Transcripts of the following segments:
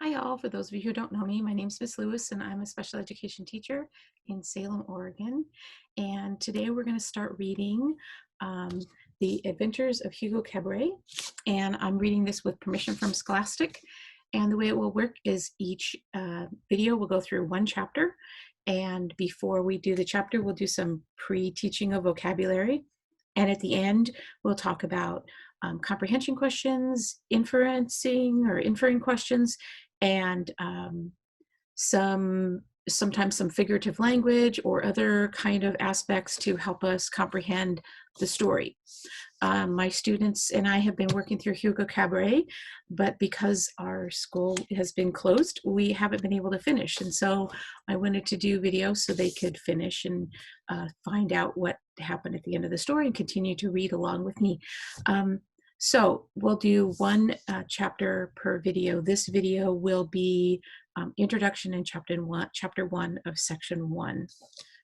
Hi all, for those of you who don't know me, my name is Miss Lewis and I'm a special education teacher in Salem, Oregon. And today we're going to start reading The Adventures of Hugo Cabret. And I'm reading this with permission from Scholastic. And the way it will work is each video will go through one chapter. And before we do the chapter, we'll do some pre-teaching of vocabulary. And at the end, we'll talk about comprehension questions, inferencing or inferring questions, and sometimes some figurative language or other kind of aspects to help us comprehend the story. My students and I have been working through Hugo Cabret, but because our school has been closed, we haven't been able to finish. And so I wanted to do videos so they could finish and find out what happened at the end of the story and continue to read along with me. So we'll do one chapter per video. This video will be introduction in chapter one of section 1.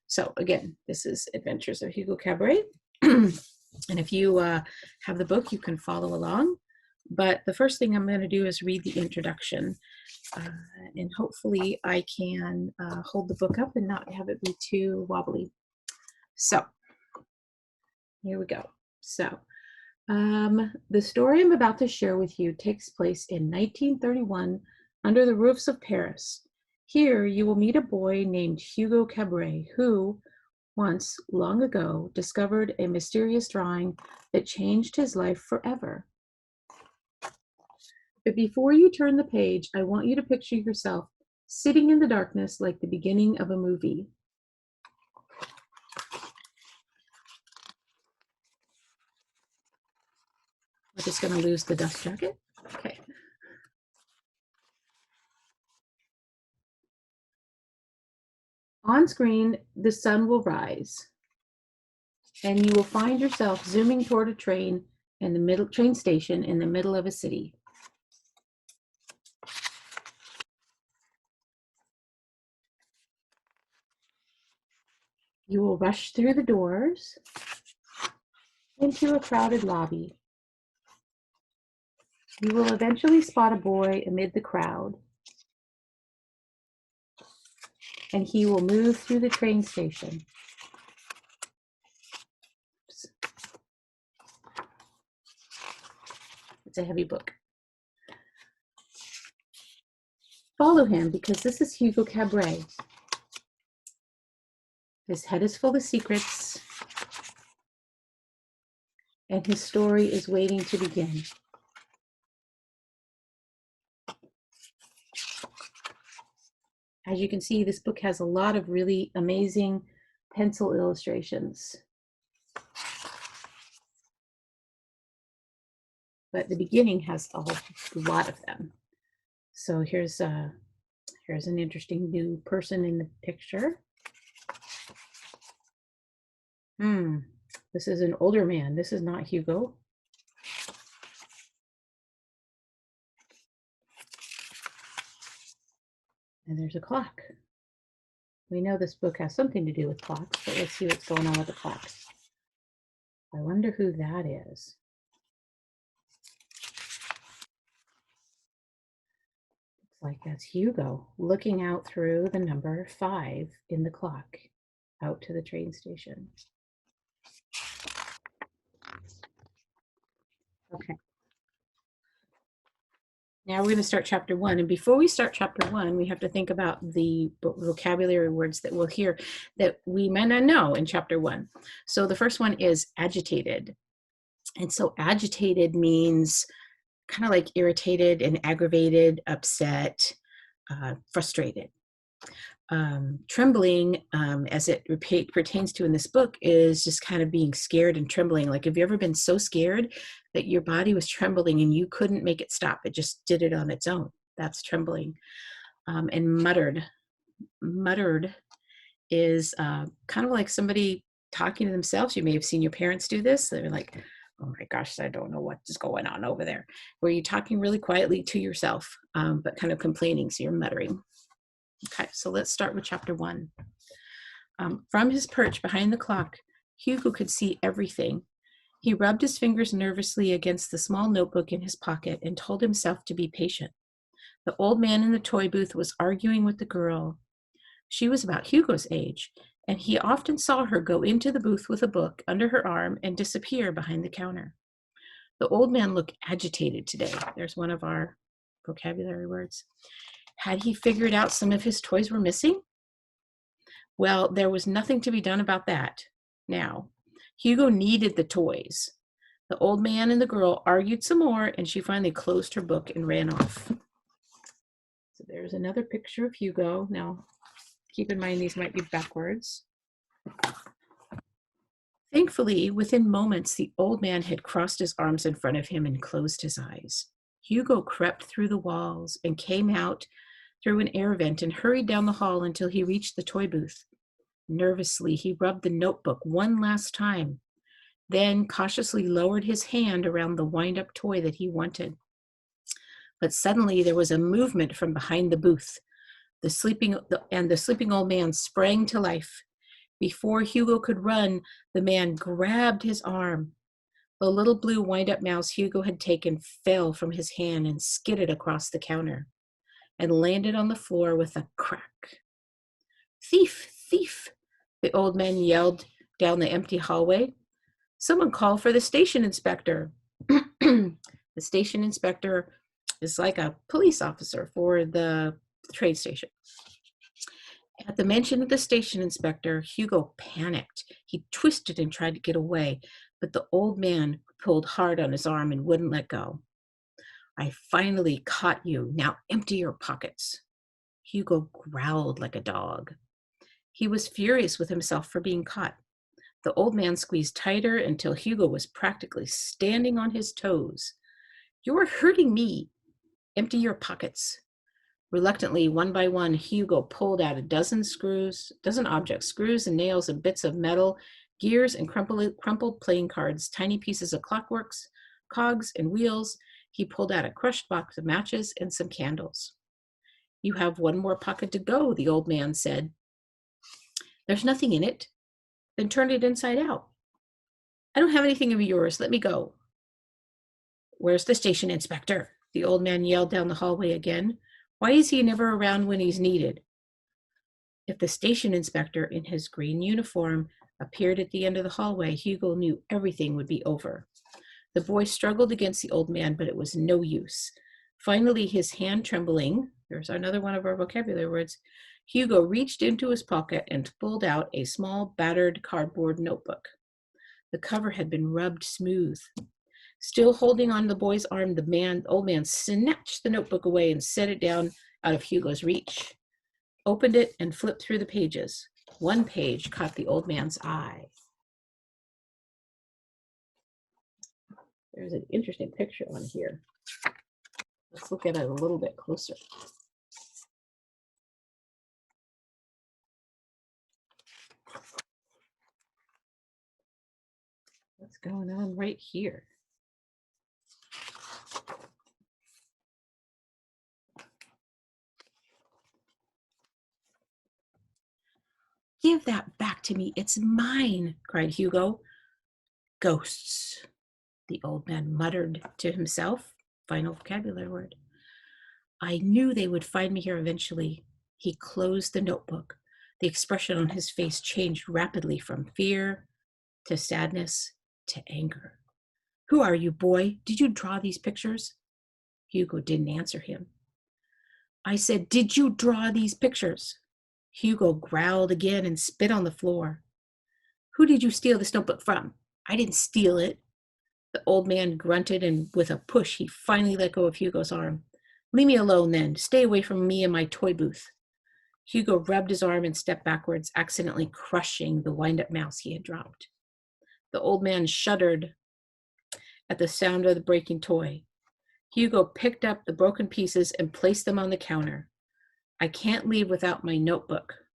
So again, this is Adventures of Hugo Cabret. And if you have the book, you can follow along. But the first thing I'm going to do is read the introduction. And hopefully I can hold the book up and not have it be too wobbly. So here we go. So the story I'm about to share with you takes place in 1931 under the roofs of Paris. Here you will meet a boy named Hugo Cabret who, once, long ago, discovered a mysterious drawing that changed his life forever. But before you turn the page, I want you to picture yourself sitting in the darkness like the beginning of a movie. We're just going to lose the dust jacket. Okay. On screen, the sun will rise, and you will find yourself zooming toward a train station in the middle of a city. You will rush through the doors into a crowded lobby. You will eventually spot a boy amid the crowd, and he will move through the train station. Oops. It's a heavy book. Follow him because this is Hugo Cabret. His head is full of secrets, and his story is waiting to begin. As you can see, this book has a lot of really amazing pencil illustrations. But the beginning has a lot of them. So here's an interesting new person in the picture. This is an older man. This is not Hugo. And there's a clock. We know this book has something to do with clocks, but let's see what's going on with the clocks. I wonder who that is. Looks like that's Hugo looking out through the number 5 in the clock out to the train station. Okay. Now we're going to start chapter 1. And before we start chapter 1, we have to think about the vocabulary words that we'll hear that we might not know in chapter 1. So the first one is agitated. And so agitated means kind of like irritated and aggravated, upset, frustrated. Trembling, as it pertains to in this book, is just kind of being scared and trembling. Like, have you ever been so scared that your body was trembling and you couldn't make it stop? It just did it on its own. That's trembling. And muttered is kind of like somebody talking to themselves. You may have seen your parents do this. They're like, oh my gosh, I don't know what is going on over there. Where you're talking really quietly to yourself, but kind of complaining, so you're muttering. Okay, so let's start with chapter 1. From his perch behind the clock, Hugo could see everything. He rubbed his fingers nervously against the small notebook in his pocket and told himself to be patient. The old man in the toy booth was arguing with the girl. She was about Hugo's age, and he often saw her go into the booth with a book under her arm and disappear behind the counter. The old man looked agitated today. There's one of our vocabulary words. Had he figured out some of his toys were missing? Well, there was nothing to be done about that. Now, Hugo needed the toys. The old man and the girl argued some more, and she finally closed her book and ran off. So there's another picture of Hugo. Now, keep in mind these might be backwards. Thankfully, within moments, the old man had crossed his arms in front of him and closed his eyes. Hugo crept through the walls and came out through an air vent and hurried down the hall until he reached the toy booth. Nervously, he rubbed the notebook one last time, then cautiously lowered his hand around the wind-up toy that he wanted. But suddenly there was a movement from behind the booth. The sleeping old man sprang to life. Before Hugo could run, the man grabbed his arm. The little blue wind-up mouse Hugo had taken fell from his hand and skidded across the counter and landed on the floor with a crack. "Thief, thief," the old man yelled down the empty hallway. "Someone call for the station inspector." The station inspector is like a police officer for the train station. At the mention of the station inspector, Hugo panicked. He twisted and tried to get away, but the old man pulled hard on his arm and wouldn't let go. "I finally caught you. Now empty your pockets." Hugo growled like a dog. He was furious with himself for being caught. The old man squeezed tighter until Hugo was practically standing on his toes. "You're hurting me. Empty your pockets." Reluctantly, one by one, Hugo pulled out a dozen objects, screws and nails and bits of metal, gears and crumpled playing cards, tiny pieces of clockworks, cogs and wheels. He pulled out a crushed box of matches and some candles. "You have one more pocket to go," the old man said. "There's nothing in it." "Then turn it inside out." "I don't have anything of yours. Let me go." "Where's the station inspector?" the old man yelled down the hallway again. "Why is he never around when he's needed?" If the station inspector in his green uniform appeared at the end of the hallway, Hugo knew everything would be over. The boy struggled against the old man, but it was no use. Finally, his hand trembling, there's another one of our vocabulary words, Hugo reached into his pocket and pulled out a small, battered cardboard notebook. The cover had been rubbed smooth. Still holding on the boy's arm, the old man snatched the notebook away and set it down out of Hugo's reach, opened it and flipped through the pages. One page caught the old man's eye. There's an interesting picture on here. Let's look at it a little bit closer. What's going on right here? "Give that back to me. It's mine," cried Hugo. "Ghosts," the old man muttered to himself. Final vocabulary word. "I knew they would find me here eventually." He closed the notebook. The expression on his face changed rapidly from fear to sadness to anger. "Who are you, boy? Did you draw these pictures?" Hugo didn't answer him. "I said, did you draw these pictures?" Hugo growled again and spit on the floor. "Who did you steal this notebook from?" "I didn't steal it." The old man grunted, and with a push, he finally let go of Hugo's arm. "Leave me alone then. Stay away from me and my toy booth." Hugo rubbed his arm and stepped backwards, accidentally crushing the wind-up mouse he had dropped. The old man shuddered at the sound of the breaking toy. Hugo picked up the broken pieces and placed them on the counter. "I can't leave without my notebook."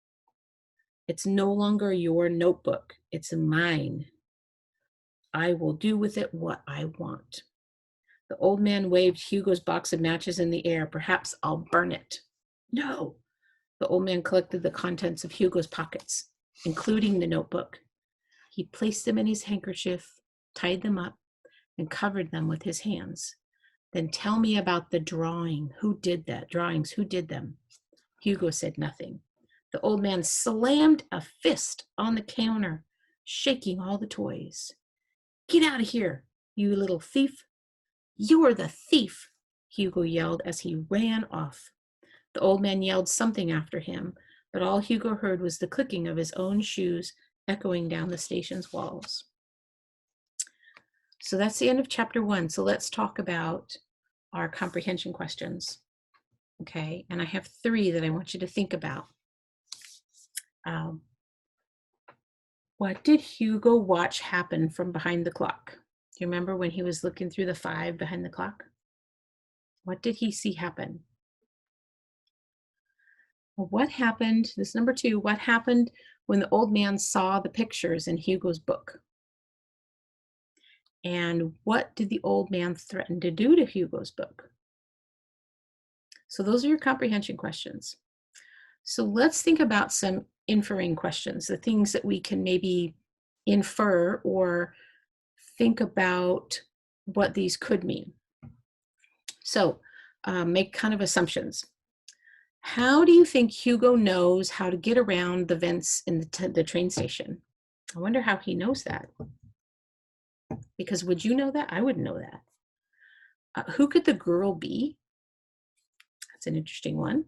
"It's no longer your notebook. It's mine. I will do with it what I want." The old man waved Hugo's box of matches in the air. "Perhaps I'll burn it." "No." The old man collected the contents of Hugo's pockets, including the notebook. He placed them in his handkerchief, tied them up, and covered them with his hands. Then tell me about the drawing. Who did that? Drawings, who did them? Hugo said nothing. The old man slammed a fist on the counter, shaking all the toys. Get out of here, you little thief. You're the thief, Hugo yelled as he ran off. The old man yelled something after him, but all Hugo heard was the clicking of his own shoes echoing down the station's walls. So that's the end of chapter 1. So let's talk about our comprehension questions. Okay, and I have 3 that I want you to think about. What did Hugo watch happen from behind the clock? Do you remember when he was looking through the 5 behind the clock? What did he see happen? Well, what happened, this number 2, what happened when the old man saw the pictures in Hugo's book? And what did the old man threaten to do to Hugo's book? So those are your comprehension questions. So let's think about some inferring questions, the things that we can maybe infer or think about what these could mean. So make kind of assumptions. How do you think Hugo knows how to get around the vents in the train station? I wonder how he knows that. Because would you know that? I wouldn't know that. Who could the girl be? That's an interesting one.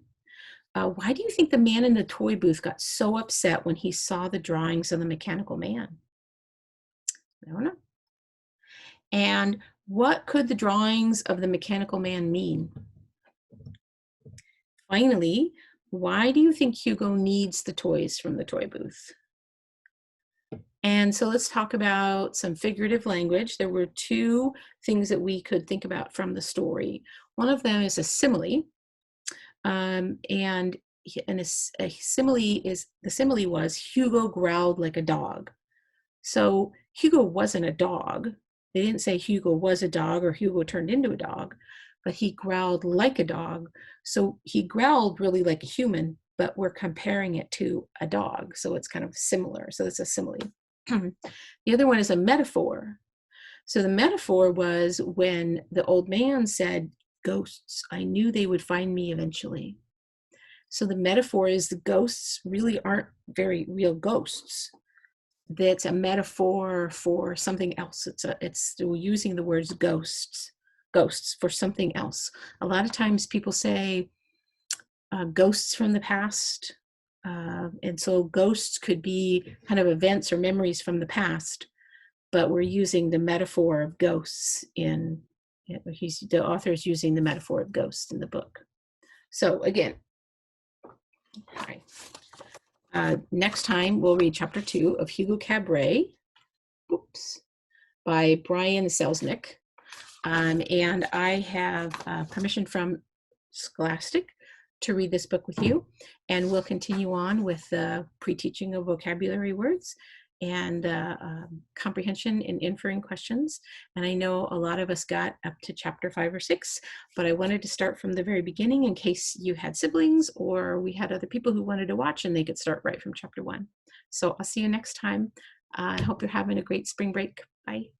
Why do you think the man in the toy booth got so upset when he saw the drawings of the mechanical man? I don't know. And what could the drawings of the mechanical man mean? Finally, why do you think Hugo needs the toys from the toy booth? And so let's talk about some figurative language. There were 2 things that we could think about from the story. One of them is a simile. And a simile is, the simile was Hugo growled like a dog. So Hugo wasn't a dog. They didn't say Hugo was a dog or Hugo turned into a dog, but he growled like a dog. So he growled really like a human, but we're comparing it to a dog. So it's kind of similar. So it's a simile. The other one is a metaphor. So the metaphor was when the old man said, ghosts, I knew they would find me eventually. So the metaphor is the ghosts really aren't very real ghosts. That's a metaphor for something else. It's using the words ghosts for something else. A lot of times people say ghosts from the past. And so ghosts could be kind of events or memories from the past, but we're using the metaphor of ghosts in, the author is using the metaphor of ghosts in the book. So again, hi. Next time we'll read chapter 2 of Hugo Cabret, by Brian Selznick. And I have permission from Scholastic to read this book with you. And we'll continue on with the pre-teaching of vocabulary words and comprehension and inferring questions. And I know a lot of us got up to chapter 5 or 6, but I wanted to start from the very beginning in case you had siblings or we had other people who wanted to watch and they could start right from chapter 1. So I'll see you next time. I hope you're having a great spring break. Bye.